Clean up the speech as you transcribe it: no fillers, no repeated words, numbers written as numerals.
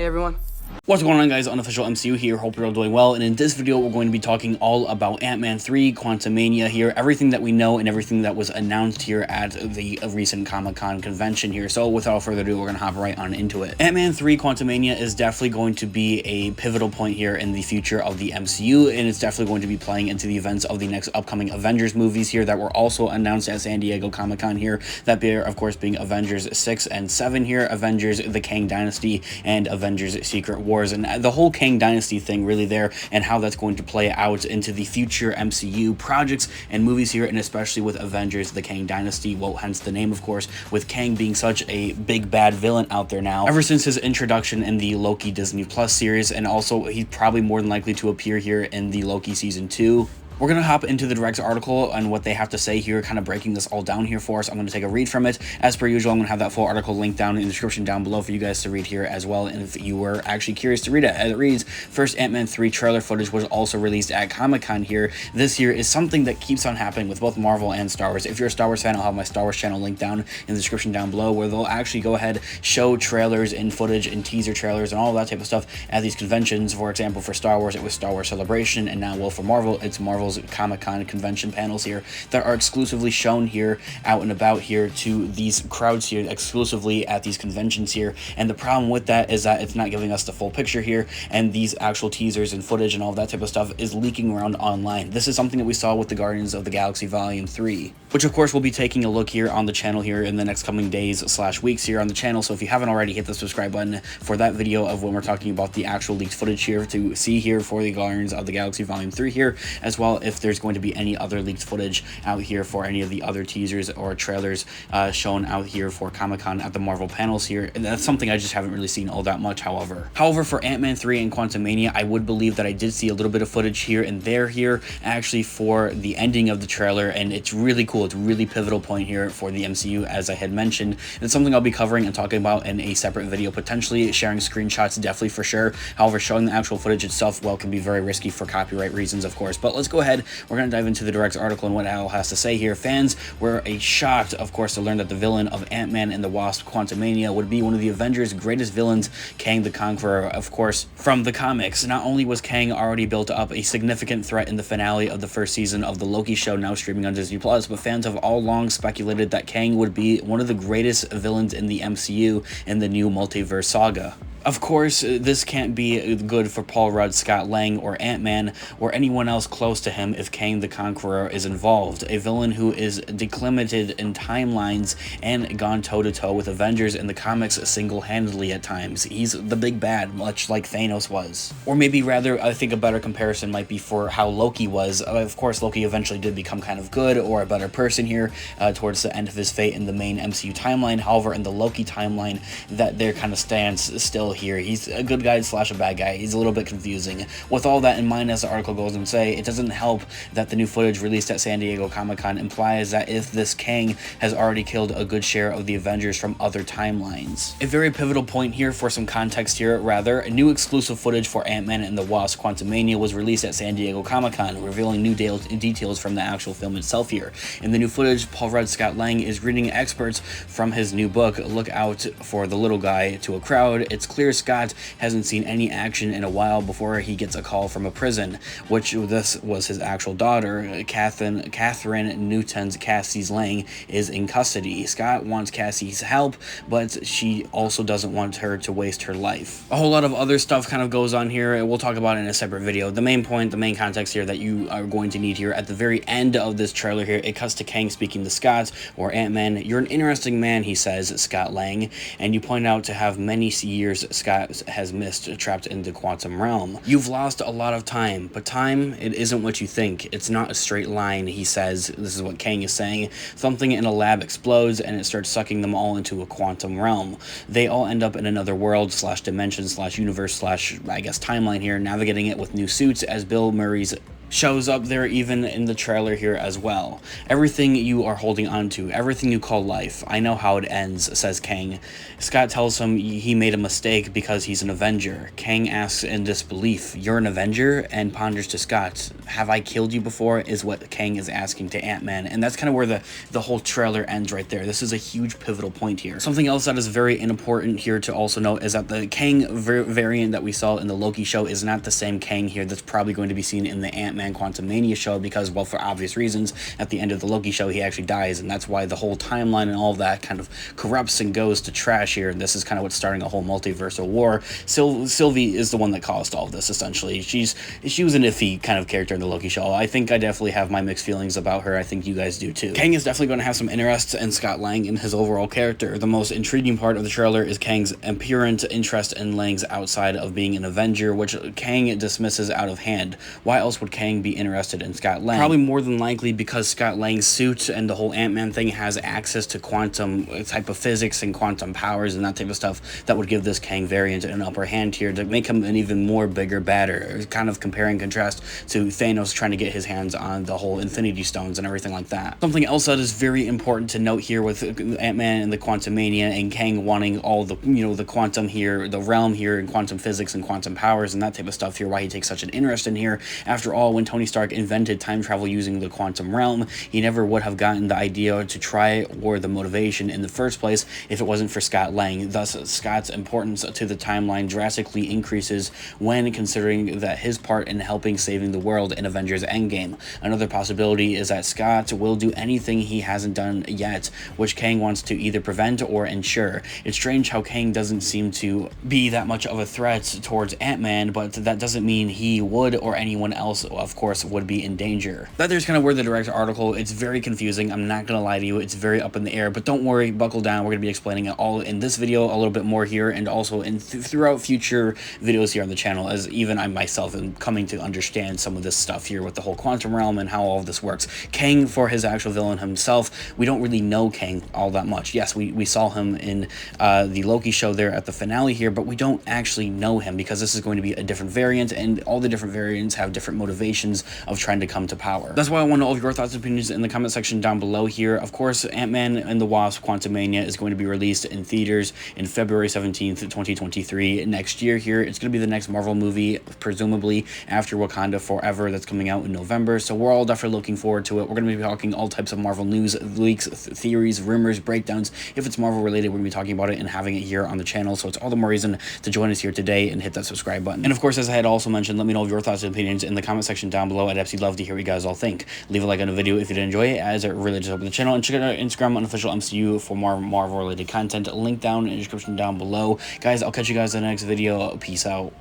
Hey everyone. What's going on, guys? Unofficial MCU here. Hope you're all doing well. And in this video, we're going to be talking all about Ant-Man 3, Quantumania here, everything that we know and everything that was announced here at the recent Comic-Con convention here. So without further ado, we're going to hop right on into it. Ant-Man 3, Quantumania is definitely going to be a pivotal point here in the future of the MCU, and it's definitely going to be playing into the events of the next upcoming Avengers movies here that were also announced at San Diego Comic-Con here. That being, of course, being Avengers 6 and 7 here, Avengers the Kang Dynasty, and Avengers Secret Wars. And the whole Kang Dynasty thing really there, and how that's going to play out into the future MCU projects and movies here, and especially with Avengers the Kang Dynasty, well, hence the name, of course, with Kang being such a big bad villain out there now ever since his introduction in the Loki Disney Plus series, and also he's probably more than likely to appear here in the Loki season 2. We're going to hop into the direct article and what they have to say here, kind of breaking this all down here for us. I'm going to take a read from it. As per usual, I'm going to have that full article linked down in the description down below for you guys to read here as well. And if you were actually curious to read it, as it reads, first Ant-Man 3 trailer footage was also released at Comic-Con here. This year is something that keeps on happening with both Marvel and Star Wars. If you're a Star Wars fan, I'll have my Star Wars channel linked down in the description down below, where they'll actually go ahead, show trailers and footage and teaser trailers and all that type of stuff at these conventions. For example, for Star Wars, it was Star Wars Celebration, and now, well, for Marvel, it's Marvel's Comic-Con convention panels here that are exclusively shown here out and about here to these crowds here exclusively at these conventions here. And the problem with that is that it's not giving us the full picture here, and these actual teasers and footage and all that type of stuff is leaking around online. This is something that we saw with the Guardians of the Galaxy Volume 3, which of course we'll be taking a look here on the channel here in the next coming days / weeks here on the channel. So if you haven't already, hit the subscribe button for that video of when we're talking about the actual leaked footage here to see here for the Guardians of the Galaxy Volume 3 here, as well if there's going to be any other leaked footage out here for any of the other teasers or trailers shown out here for Comic-Con at the Marvel panels here. And that's something I just haven't really seen all that much, however. For Ant-Man 3 and Quantumania, I would believe that I did see a little bit of footage here and there here, actually, for the ending of the trailer, and it's really cool. It's a really pivotal point here for the MCU, as I had mentioned. It's something I'll be covering and talking about in a separate video, potentially sharing screenshots, definitely for sure. However, showing the actual footage itself, well, can be very risky for copyright reasons, of course. But let's go ahead. We're going to dive into the direct article and what Al has to say here. Fans were shocked, of course, to learn that the villain of Ant-Man and the Wasp Quantumania would be one of the Avengers' greatest villains, Kang the Conqueror, of course, from the comics. Not only was Kang already built up a significant threat in the finale of the first season of the Loki show, now streaming on Disney Plus, but fans have all long speculated that Kang would be one of the greatest villains in the MCU in the new multiverse saga. Of course, this can't be good for Paul Rudd, Scott Lang, or Ant-Man, or anyone else close to him if Kang the Conqueror is involved. A villain who is declimited in timelines and gone toe-to-toe with Avengers in the comics single-handedly at times. He's the big bad, much like Thanos was. Or maybe rather, I think a better comparison might be for how Loki was. Of course, Loki eventually did become kind of good or a better person here towards the end of his fate in the main MCU timeline. However, in the Loki timeline, that there kind of stands still here. He's a good guy / a bad guy. He's a little bit confusing. With all that in mind, as the article goes on to say, it doesn't help that the new footage released at San Diego Comic-Con implies that if this Kang has already killed a good share of the Avengers from other timelines. A very pivotal point here for some context here, rather, a new exclusive footage for Ant-Man and the Wasp Quantumania was released at San Diego Comic-Con, revealing new details from the actual film itself here. In the new footage, Paul Rudd Scott Lang is reading experts from his new book, Look Out for the Little Guy, to a crowd. It's clear Scott hasn't seen any action in a while before he gets a call from a prison, which this was his actual daughter, Catherine Newton's Cassie's Lang, is in custody. Scott wants Cassie's help, but she also doesn't want her to waste her life. A whole lot of other stuff kind of goes on here, and we'll talk about it in a separate video. The main point, the main context here that you are going to need here at the very end of this trailer here, it cuts to Kang speaking to Scott, or Ant-Man. You're an interesting man, he says, Scott Lang, and you point out to have many years Scott has missed trapped in the quantum realm. You've lost a lot of time, but time, it isn't what you think. It's not a straight line, he says. This is what Kang is saying. Something in a lab explodes and it starts sucking them all into a quantum realm. They all end up in another world / dimension / universe / I guess timeline here, navigating it with new suits as Bill Murray's shows up there even in the trailer here as well. Everything you are holding on to, everything you call life, I know how it ends, says Kang. Scott tells him he made a mistake because he's an Avenger. Kang asks in disbelief, "You're an Avenger?" and ponders to Scott, "Have I killed you before?" is what Kang is asking to Ant-Man, and that's kind of where the whole trailer ends right there. This is a huge pivotal point here. Something else that is very important here to also note is that the Kang variant that we saw in the Loki show is not the same Kang here that's probably going to be seen in the Ant-Man QUANTUMMANIA show, because, well, for obvious reasons, at the end of the Loki show he actually dies, and that's why the whole timeline and all of that kind of corrupts and goes to trash here, and this is kind of what's starting a whole multiversal war. Sylvie is the one that caused all of this, essentially. She was an iffy kind of character in the Loki show. I think I definitely have my mixed feelings about her. I think you guys do too. Kang is definitely going to have some interest in Scott Lang and his overall character. The most intriguing part of the trailer is Kang's apparent interest in Lang's outside of being an Avenger, which Kang dismisses out of hand. Why else would Kang be interested in Scott Lang? Probably more than likely because Scott Lang's suit and the whole Ant-Man thing has access to quantum type of physics and quantum powers and that type of stuff that would give this Kang variant an upper hand here to make him an even more bigger, badder, kind of compare and contrast to Thanos trying to get his hands on the whole Infinity Stones and everything like that. Something else that is very important to note here with Ant-Man and the QUANTUMMANIA and Kang wanting all the, the quantum here, the realm here, and quantum physics and quantum powers and that type of stuff here, why he takes such an interest in here. After all, when Tony Stark invented time travel using the quantum realm, he never would have gotten the idea to try or the motivation in the first place if it wasn't for Scott Lang. Thus, Scott's importance to the timeline drastically increases when considering that his part in helping saving the world in Avengers Endgame. Another possibility is that Scott will do anything he hasn't done yet, which Kang wants to either prevent or ensure. It's strange how Kang doesn't seem to be that much of a threat towards Ant-Man, but that doesn't mean he would or anyone else, of course, would be in danger. That there's kind of where the direct article, it's very confusing. I'm not gonna lie to you, it's very up in the air, but don't worry, buckle down. We're gonna be explaining it all in this video, a little bit more here, and also in throughout future videos here on the channel, as even I myself am coming to understand some of this stuff here with the whole quantum realm and how all of this works. Kang, for his actual villain himself, we don't really know Kang all that much. Yes, we saw him in the Loki show there at the finale here, but we don't actually know him because this is going to be a different variant, and all the different variants have different motivations of trying to come to power. That's why I want to know all of your thoughts and opinions in the comment section down below here. Of course, Ant-Man and the Wasp: QUANTUMMANIA is going to be released in theaters in February 17th, 2023 next year here. It's going to be the next Marvel movie, presumably after Wakanda Forever, that's coming out in November, so we're all definitely looking forward to it. We're going to be talking all types of Marvel news, leaks, theories, rumors, breakdowns. If it's Marvel related, we're going to be talking about it and having it here on the channel, so it's all the more reason to join us here today and hit that subscribe button. And of course, as I had also mentioned, let me know your thoughts and opinions in the comment section down below. I'd absolutely love to hear what you guys all think. Leave a like on the video if you did enjoy it, as it really does help the channel, and check out our Instagram, Unofficial MCU, for more Marvel related content. Link down in the description down below. Guys, I'll catch you guys in the next video. Peace out.